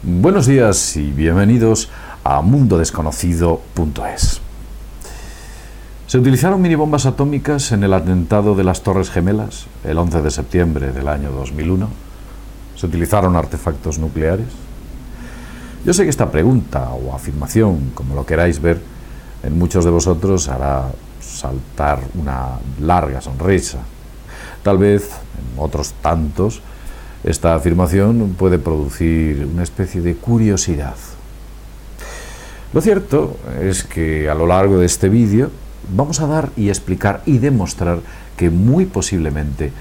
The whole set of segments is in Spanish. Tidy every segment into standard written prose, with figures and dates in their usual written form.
Buenos días y bienvenidos a mundodesconocido.es. Se utilizaron minibombas atómicas en el atentado de las Torres Gemelas el 11 de septiembre del año 2001. ¿Se utilizaron artefactos nucleares? Yo sé que esta pregunta o afirmación, como lo queráis ver, en muchos de vosotros hará saltar una larga sonrisa. Tal vez en otros tantos esta afirmación puede producir una especie de curiosidad. Lo cierto es que a lo largo de este vídeo vamos a dar y explicar y demostrar que muy posiblemente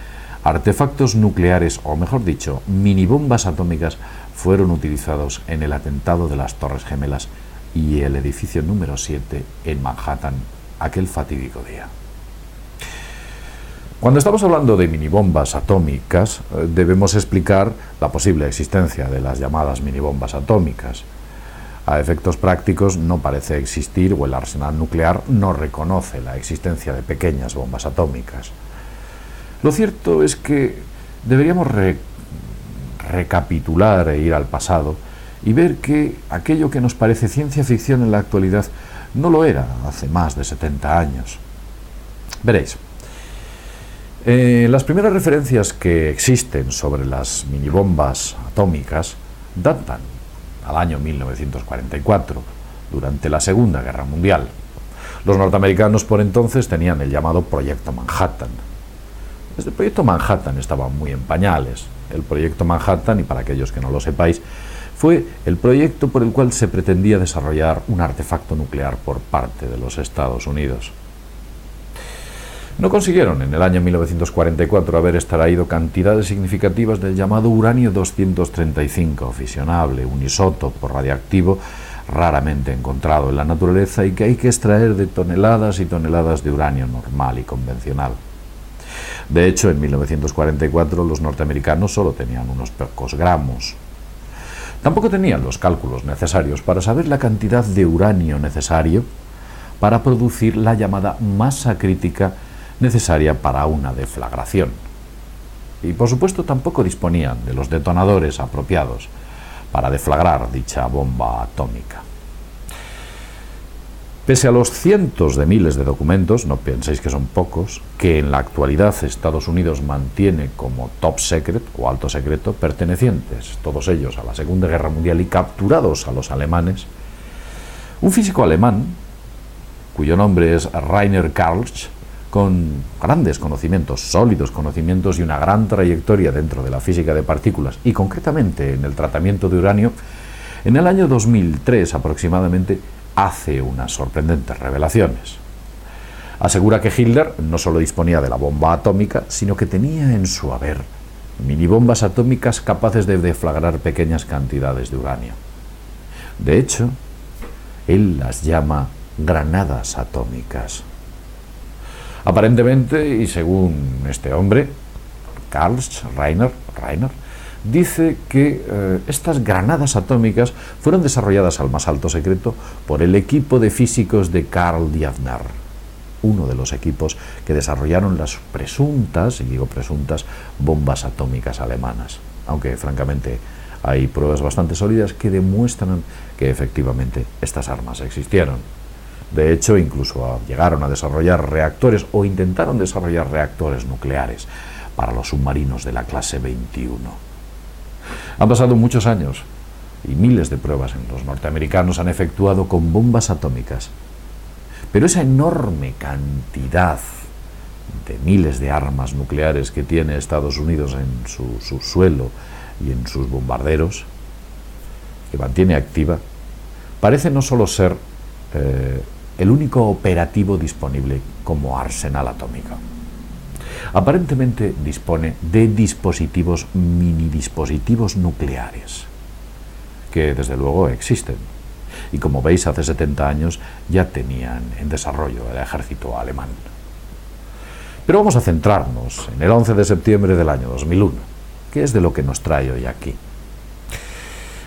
artefactos nucleares, o mejor dicho, minibombas atómicas, fueron utilizados en el atentado de las Torres Gemelas y el edificio número 7 en Manhattan aquel fatídico día. Cuando estamos hablando de minibombas atómicas, debemos explicar la posible existencia de las llamadas minibombas atómicas. A efectos prácticos no parece existir, o el arsenal nuclear no reconoce la existencia de pequeñas bombas atómicas. Lo cierto es que deberíamos recapitular e ir al pasado y ver que aquello que nos parece ciencia ficción en la actualidad no lo era hace más de 70 años. Veréis, las primeras referencias que existen sobre las minibombas atómicas datan al año 1944, durante la Segunda Guerra Mundial. Los norteamericanos por entonces tenían el llamado Proyecto Manhattan. Este Proyecto Manhattan estaba muy en pañales. El Proyecto Manhattan, y para aquellos que no lo sepáis, fue el proyecto por el cual se pretendía desarrollar un artefacto nuclear por parte de los Estados Unidos. No consiguieron en el año 1944 haber extraído cantidades significativas del llamado uranio 235 fisionable, un isótopo radiactivo raramente encontrado en la naturaleza y que hay que extraer de toneladas y toneladas de uranio normal y convencional. De hecho, en 1944 los norteamericanos solo tenían unos pocos gramos. Tampoco tenían los cálculos necesarios para saber la cantidad de uranio necesario para producir la llamada masa crítica necesaria para una deflagración. Y por supuesto tampoco disponían de los detonadores apropiados para deflagrar dicha bomba atómica. Pese a los cientos de miles de documentos, no penséis que son pocos, que en la actualidad Estados Unidos mantiene como top secret o alto secreto, pertenecientes todos ellos a la Segunda Guerra Mundial y capturados a los alemanes, un físico alemán, cuyo nombre es Rainer Karlsruhe, con grandes conocimientos, sólidos conocimientos y una gran trayectoria dentro de la física de partículas y concretamente en el tratamiento de uranio, en el año 2003 aproximadamente hace unas sorprendentes revelaciones. Asegura que Hitler no solo disponía de la bomba atómica, sino que tenía en su haber minibombas atómicas capaces de deflagrar pequeñas cantidades de uranio. De hecho, él las llama granadas atómicas. Aparentemente, y según este hombre, Rainer, dice que estas granadas atómicas fueron desarrolladas al más alto secreto por el equipo de físicos de Karl Liebknecht, uno de los equipos que desarrollaron las presuntas, y digo presuntas, bombas atómicas alemanas, aunque francamente hay pruebas bastante sólidas que demuestran que efectivamente estas armas existieron. De hecho, incluso llegaron a desarrollar reactores o intentaron desarrollar reactores nucleares para los submarinos de la clase 21. Han pasado muchos años y miles de pruebas en los norteamericanos han efectuado con bombas atómicas. Pero esa enorme cantidad de miles de armas nucleares que tiene Estados Unidos en su subsuelo y en sus bombarderos, que mantiene activa, parece no solo ser el único operativo disponible como arsenal atómico. Aparentemente dispone de dispositivos, mini dispositivos nucleares, que desde luego existen. Y como veis, hace 70 años ya tenían en desarrollo el ejército alemán. Pero vamos a centrarnos en el 11 de septiembre del año 2001, que es de lo que nos trae hoy aquí.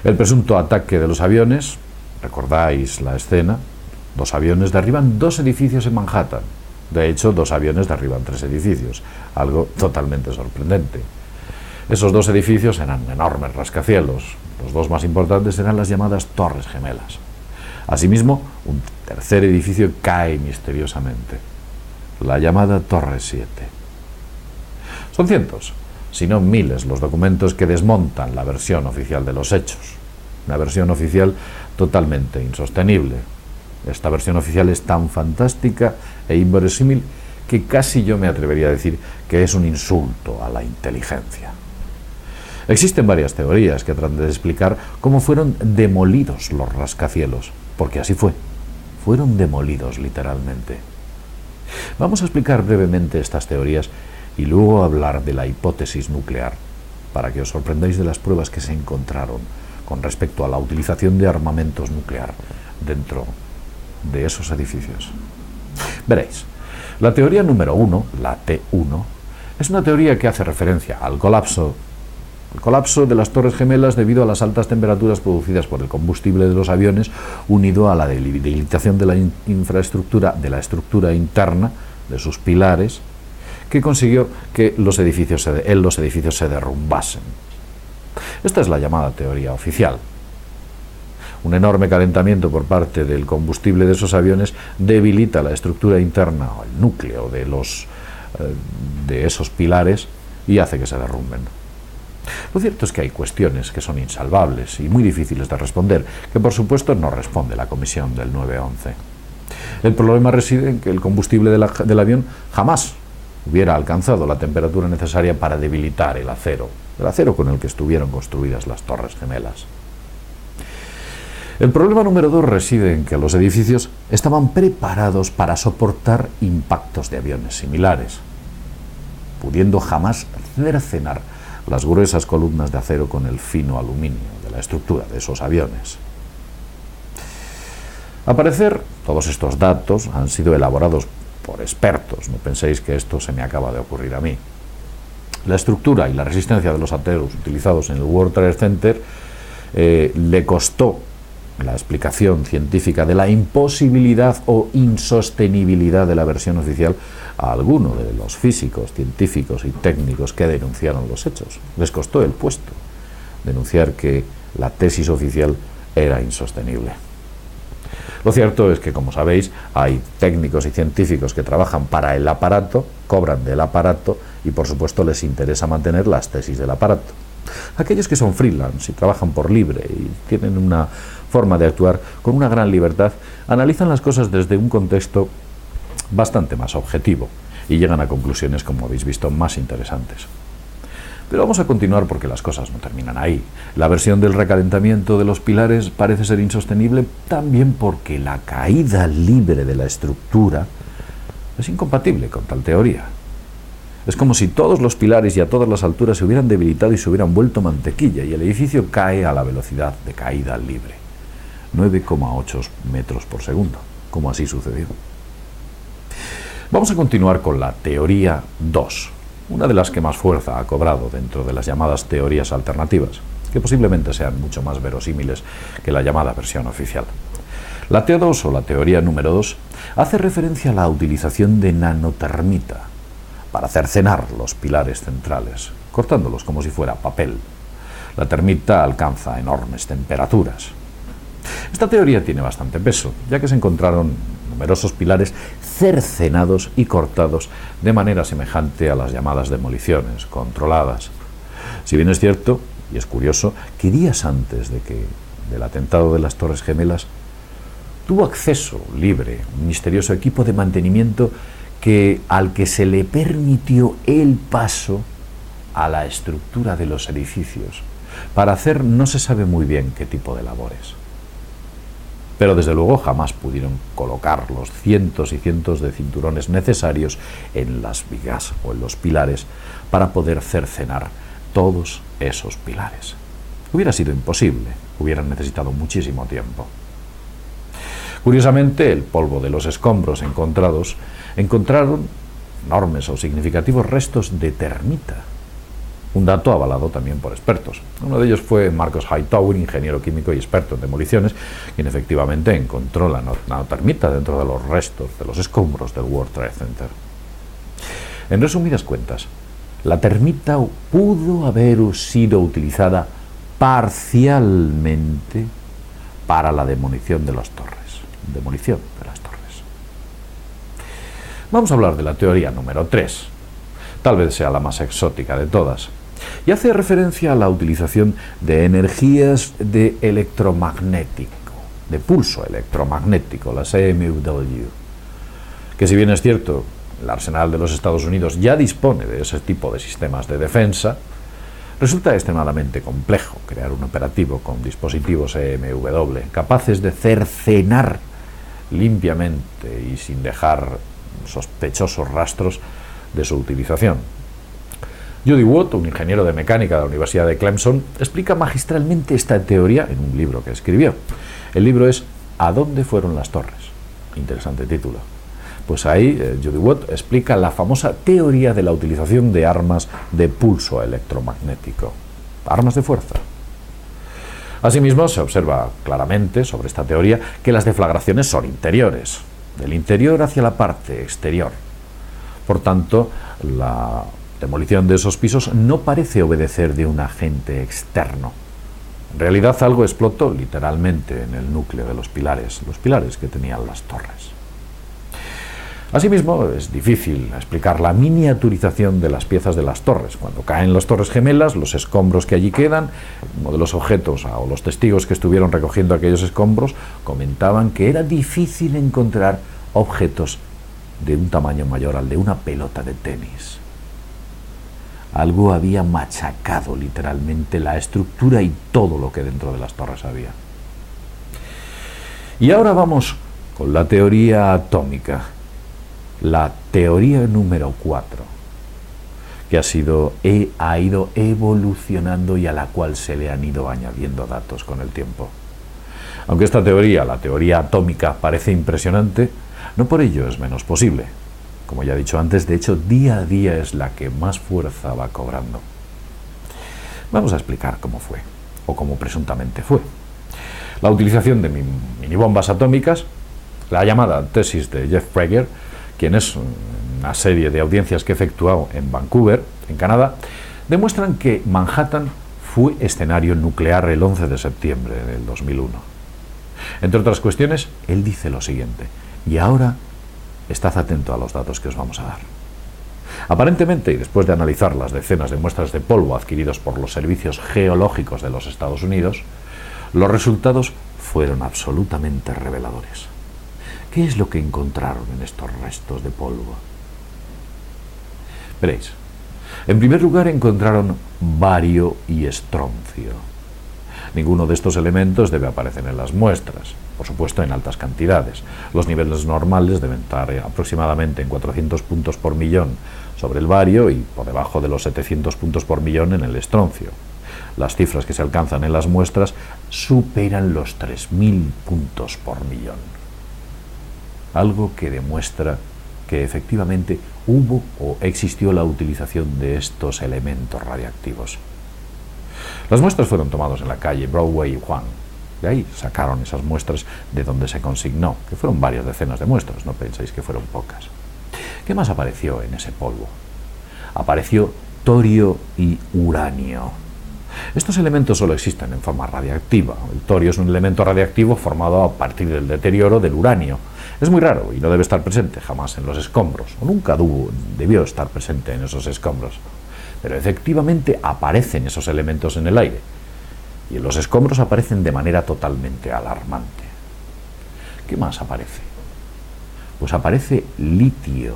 El presunto ataque de los aviones, recordáis la escena, 2 aviones derriban 2 edificios en Manhattan. De hecho, 2 aviones derriban 3 edificios, algo totalmente sorprendente. Esos 2 edificios eran enormes rascacielos, Los dos más importantes eran las llamadas Torres Gemelas. Asimismo, un tercer edificio cae misteriosamente, la llamada Torre 7. Son cientos, si no miles, los documentos que desmontan la versión oficial de los hechos. Una versión oficial totalmente insostenible. Esta versión oficial es tan fantástica e inverosímil que casi yo me atrevería a decir que es un insulto a la inteligencia. Existen varias teorías que tratan de explicar cómo fueron demolidos los rascacielos, porque así fue. Fueron demolidos literalmente. Vamos a explicar brevemente estas teorías y luego hablar de la hipótesis nuclear, para que os sorprendáis de las pruebas que se encontraron con respecto a la utilización de armamentos nuclear dentro de esos edificios. Veréis, la teoría número 1, la T1, es una teoría que hace referencia al colapso de las Torres Gemelas debido a las altas temperaturas producidas por el combustible de los aviones, unido a la debilitación de la infraestructura, de la estructura interna de sus pilares, que consiguió que los edificios se derrumbasen. Esta es la llamada teoría oficial. Un enorme calentamiento por parte del combustible de esos aviones debilita la estructura interna o el núcleo de esos pilares y hace que se derrumben. Lo cierto es que hay cuestiones que son insalvables y muy difíciles de responder, que por supuesto no responde la comisión del 9/11. El problema reside en que el combustible del avión jamás hubiera alcanzado la temperatura necesaria para debilitar el acero con el que estuvieron construidas las Torres Gemelas. El problema número 2 reside en que los edificios estaban preparados para soportar impactos de aviones similares, pudiendo jamás cercenar las gruesas columnas de acero con el fino aluminio de la estructura de esos aviones. Al parecer, todos estos datos han sido elaborados por expertos, no penséis que esto se me acaba de ocurrir a mí. La estructura y la resistencia de los aceros utilizados en el World Trade Center le costó la explicación científica de la imposibilidad o insostenibilidad de la versión oficial a alguno de los físicos, científicos y técnicos que denunciaron los hechos. Les costó el puesto denunciar que la tesis oficial era insostenible. Lo cierto es que, como sabéis, hay técnicos y científicos que trabajan para el aparato, cobran del aparato y, por supuesto, les interesa mantener las tesis del aparato. Aquellos que son freelance y trabajan por libre y tienen una forma de actuar con una gran libertad, analizan las cosas desde un contexto bastante más objetivo y llegan a conclusiones, como habéis visto, más interesantes. Pero vamos a continuar porque las cosas no terminan ahí. La versión del recalentamiento de los pilares parece ser insostenible también porque la caída libre de la estructura es incompatible con tal teoría. Es como si todos los pilares y a todas las alturas se hubieran debilitado y se hubieran vuelto mantequilla y el edificio cae a la velocidad de caída libre, 9,8 metros por segundo, como así sucedió. Vamos a continuar con la teoría 2, una de las que más fuerza ha cobrado dentro de las llamadas teorías alternativas, que posiblemente sean mucho más verosímiles que la llamada versión oficial. La T2 o la teoría número 2 hace referencia a la utilización de nanotermita para cercenar los pilares centrales, cortándolos como si fuera papel. La termita alcanza enormes temperaturas. Esta teoría tiene bastante peso, ya que se encontraron numerosos pilares cercenados y cortados de manera semejante a las llamadas demoliciones controladas. Si bien es cierto, y es curioso, que días antes del atentado de las Torres Gemelas tuvo acceso libre un misterioso equipo de mantenimiento al que se le permitió el paso a la estructura de los edificios para hacer no se sabe muy bien qué tipo de labores. Pero desde luego jamás pudieron colocar los cientos y cientos de cinturones necesarios en las vigas o en los pilares para poder cercenar todos esos pilares. Hubiera sido imposible, hubieran necesitado muchísimo tiempo. Curiosamente, el polvo de los escombros encontraron enormes o significativos restos de termita, un dato avalado también por expertos. Uno de ellos fue Marcos Hightower, ingeniero químico y experto en demoliciones, quien efectivamente encontró la nanotermita dentro de los restos, de los escombros del World Trade Center. En resumidas cuentas, la termita pudo haber sido utilizada parcialmente para la demolición de las torres. Vamos a hablar de la teoría número 3, tal vez sea la más exótica de todas, y hace referencia a la utilización de energías de electromagnético, de pulso electromagnético, las EMW, que si bien es cierto, el arsenal de los Estados Unidos ya dispone de ese tipo de sistemas de defensa, resulta extremadamente complejo crear un operativo con dispositivos EMW capaces de cercenar limpiamente y sin dejar sospechosos rastros de su utilización. Judy Watt, un ingeniero de mecánica de la Universidad de Clemson, explica magistralmente esta teoría en un libro que escribió. El libro es ¿A dónde fueron las torres? Interesante título. Pues ahí Judy Watt explica la famosa teoría de la utilización de armas de pulso electromagnético, armas de fuerza. Asimismo, se observa claramente sobre esta teoría que las deflagraciones son interiores, del interior hacia la parte exterior. Por tanto, la demolición de esos pisos no parece obedecer de un agente externo. En realidad, algo explotó literalmente en el núcleo de los pilares que tenían las torres. Asimismo, es difícil explicar la miniaturización de las piezas de las torres. Cuando caen las torres gemelas, los escombros que allí quedan, uno de los objetos o los testigos que estuvieron recogiendo aquellos escombros comentaban que era difícil encontrar objetos de un tamaño mayor al de una pelota de tenis. Algo había machacado literalmente la estructura y todo lo que dentro de las torres había. Y ahora vamos con la teoría atómica. La teoría número 4, que ha ido evolucionando y a la cual se le han ido añadiendo datos con el tiempo. Aunque esta teoría, la teoría atómica, parece impresionante, no por ello es menos posible. Como ya he dicho antes, de hecho, día a día es la que más fuerza va cobrando. Vamos a explicar cómo fue, o cómo presuntamente fue. La utilización de minibombas atómicas, la llamada tesis de Jeff Prager, quien es una serie de audiencias que efectuó en Vancouver, en Canadá, demuestran que Manhattan fue escenario nuclear el 11 de septiembre del 2001. Entre otras cuestiones, él dice lo siguiente, y ahora estad atento a los datos que os vamos a dar. Aparentemente, y después de analizar las decenas de muestras de polvo adquiridos por los servicios geológicos de los Estados Unidos, los resultados fueron absolutamente reveladores. ¿Qué es lo que encontraron en estos restos de polvo? Veréis, en primer lugar encontraron bario y estroncio. Ninguno de estos elementos debe aparecer en las muestras, por supuesto en altas cantidades. Los niveles normales deben estar aproximadamente en 400 puntos por millón sobre el bario y por debajo de los 700 puntos por millón en el estroncio. Las cifras que se alcanzan en las muestras superan los 3000 puntos por millón. Algo que demuestra que efectivamente hubo o existió la utilización de estos elementos radiactivos. Las muestras fueron tomadas en la calle Broadway y Juan. De ahí sacaron esas muestras de donde se consignó, que fueron varias decenas de muestras, no penséis que fueron pocas. ¿Qué más apareció en ese polvo? Apareció torio y uranio. Estos elementos solo existen en forma radiactiva. El torio es un elemento radiactivo formado a partir del deterioro del uranio. Es muy raro y no debe estar presente jamás en los escombros, o nunca debió estar presente en esos escombros. Pero efectivamente aparecen esos elementos en el aire, y en los escombros aparecen de manera totalmente alarmante. ¿Qué más aparece? Pues aparece litio.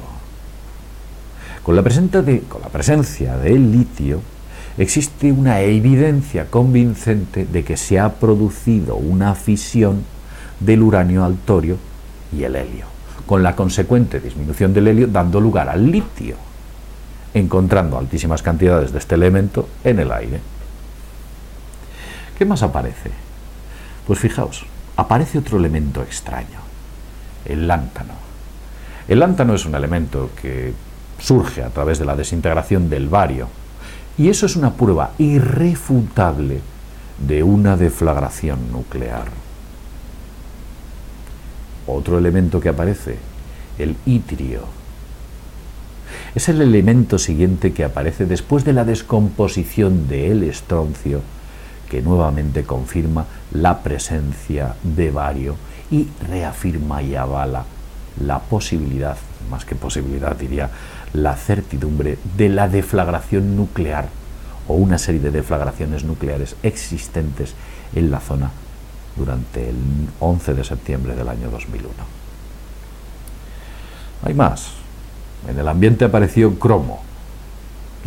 Con la presencia del litio, existe una evidencia convincente de que se ha producido una fisión del uranio al torio y el helio, con la consecuente disminución del helio dando lugar al litio, encontrando altísimas cantidades de este elemento en el aire. ¿Qué más aparece? Pues fijaos, aparece otro elemento extraño, el lántano. El lántano es un elemento que surge a través de la desintegración del bario, y eso es una prueba irrefutable de una deflagración nuclear. Otro elemento que aparece, el itrio. Es el elemento siguiente que aparece después de la descomposición del estroncio, que nuevamente confirma la presencia de bario y reafirma y avala la posibilidad, más que posibilidad diría, la certidumbre de la deflagración nuclear o una serie de deflagraciones nucleares existentes en la zona durante el 11 de septiembre del año 2001. Hay más. En el ambiente apareció cromo.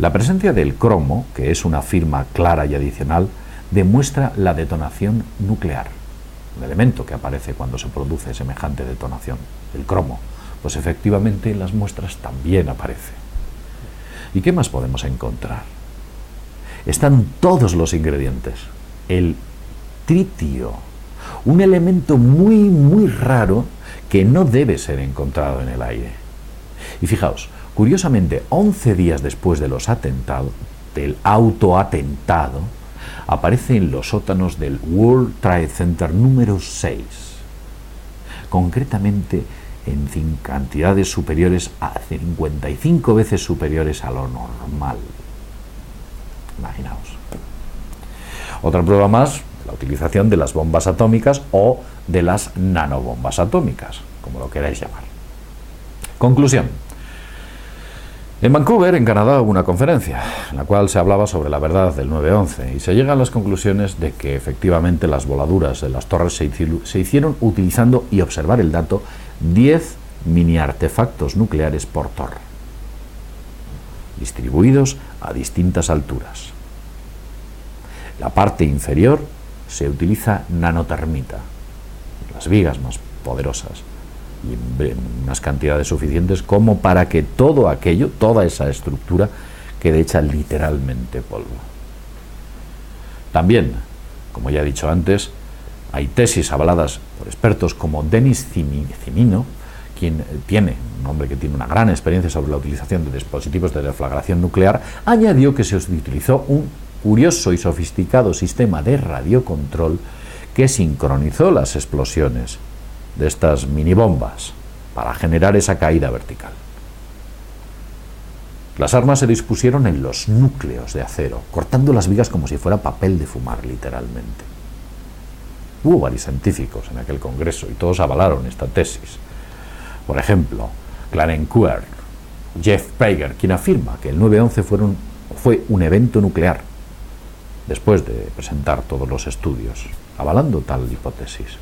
La presencia del cromo, que es una firma clara y adicional, demuestra la detonación nuclear. Un elemento que aparece cuando se produce semejante detonación, el cromo, pues efectivamente en las muestras también aparece. ¿Y qué más podemos encontrar? Están todos los ingredientes. El tritio, un elemento muy raro que no debe ser encontrado en el aire. Y fijaos, curiosamente, 11 días después de los atentados, del autoatentado, aparece en los sótanos del World Trade Center número 6, concretamente en cantidades superiores a 55 veces superiores a lo normal. Imaginaos. Otra prueba más, la utilización de las bombas atómicas o de las nanobombas atómicas, como lo queráis llamar. Conclusión. En Vancouver, en Canadá, hubo una conferencia en la cual se hablaba sobre la verdad del 9/11 y se llega a las conclusiones de que efectivamente las voladuras de las torres se hicieron utilizando, y observar el dato, 10 mini artefactos nucleares por torre, distribuidos a distintas alturas. La parte inferior se utiliza nanotermita, las vigas más poderosas, y en unas cantidades suficientes como para que todo aquello, toda esa estructura, quede hecha literalmente polvo. También, como ya he dicho antes, hay tesis avaladas por expertos como Denis Cimino, quien un hombre que tiene una gran experiencia sobre la utilización de dispositivos de deflagración nuclear, añadió que se utilizó un curioso y sofisticado sistema de radiocontrol que sincronizó las explosiones de estas minibombas para generar esa caída vertical. Las armas se dispusieron en los núcleos de acero, cortando las vigas como si fuera papel de fumar, literalmente. Hubo varios científicos en aquel congreso y todos avalaron esta tesis. Por ejemplo, Clarence Coeur, Jeff Prager, quien afirma que el 9/11 fue un evento nuclear, después de presentar todos los estudios, avalando tal hipótesis.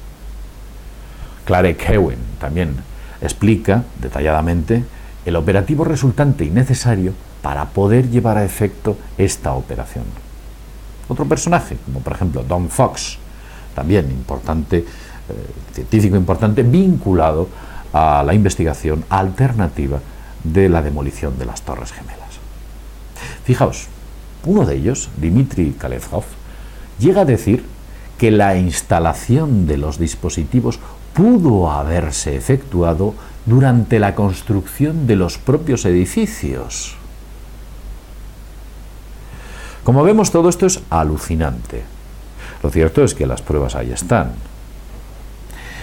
Clare Kewen también explica detalladamente el operativo resultante y necesario para poder llevar a efecto esta operación. Otro personaje, como por ejemplo Don Fox, también importante, científico importante, vinculado a la investigación alternativa de la demolición de las Torres Gemelas. Fijaos, uno de ellos, Dmitry Kalevkov, llega a decir que la instalación de los dispositivos pudo haberse efectuado durante la construcción de los propios edificios. Como vemos, todo esto es alucinante. Lo cierto es que las pruebas ahí están.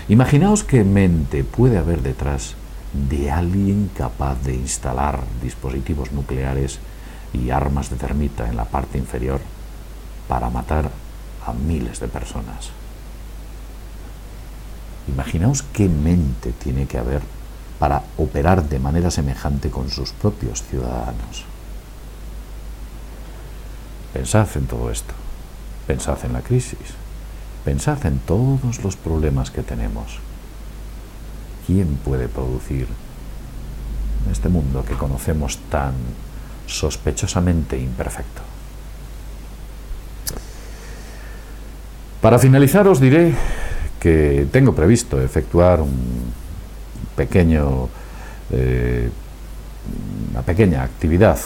Imaginaos qué mente puede haber detrás de alguien capaz de instalar dispositivos nucleares y armas de termita en la parte inferior para matar a miles de personas. Imaginaos qué mente tiene que haber para operar de manera semejante con sus propios ciudadanos. Pensad en todo esto, pensad en la crisis, pensad en todos los problemas que tenemos. ¿Quién puede producir en este mundo que conocemos tan sospechosamente imperfecto? Para finalizar, os diré que tengo previsto efectuar una pequeña actividad.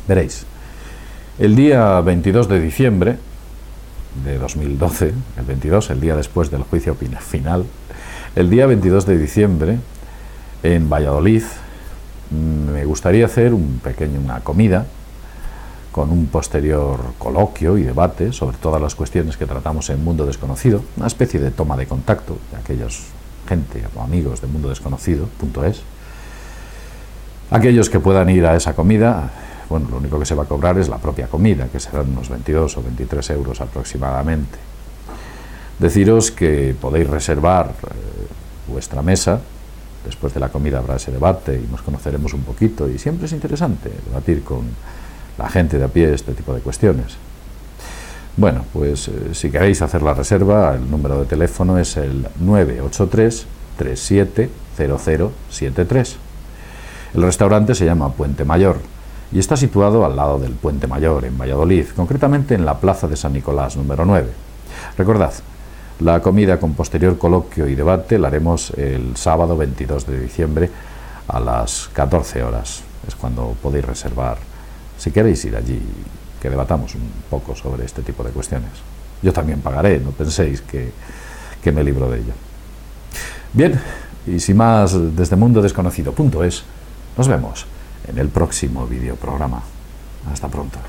Veréis, el día 22 de diciembre de 2012, el día después del juicio final, el día 22 de diciembre, en Valladolid, me gustaría hacer una comida con un posterior coloquio y debate sobre todas las cuestiones que tratamos en Mundo Desconocido, una especie de toma de contacto de aquellos gente o amigos de mundodesconocido.es. Aquellos que puedan ir a esa comida, bueno, lo único que se va a cobrar es la propia comida, que serán unos 22 o 23 euros aproximadamente. Deciros que podéis reservar vuestra mesa. Después de la comida habrá ese debate y nos conoceremos un poquito, y siempre es interesante debatir con la gente de a pie este tipo de cuestiones. Bueno, pues si queréis hacer la reserva, el número de teléfono es el 983 370073. El restaurante se llama Puente Mayor y está situado al lado del Puente Mayor, en Valladolid, concretamente en la Plaza de San Nicolás, número 9. Recordad, la comida con posterior coloquio y debate la haremos el sábado 22 de diciembre a las 14 horas. Es cuando podéis reservar, si queréis ir allí, que debatamos un poco sobre este tipo de cuestiones. Yo también pagaré, no penséis que me libro de ello. Bien, y sin más, desde mundodesconocido.es, nos vemos en el próximo videoprograma. Hasta pronto.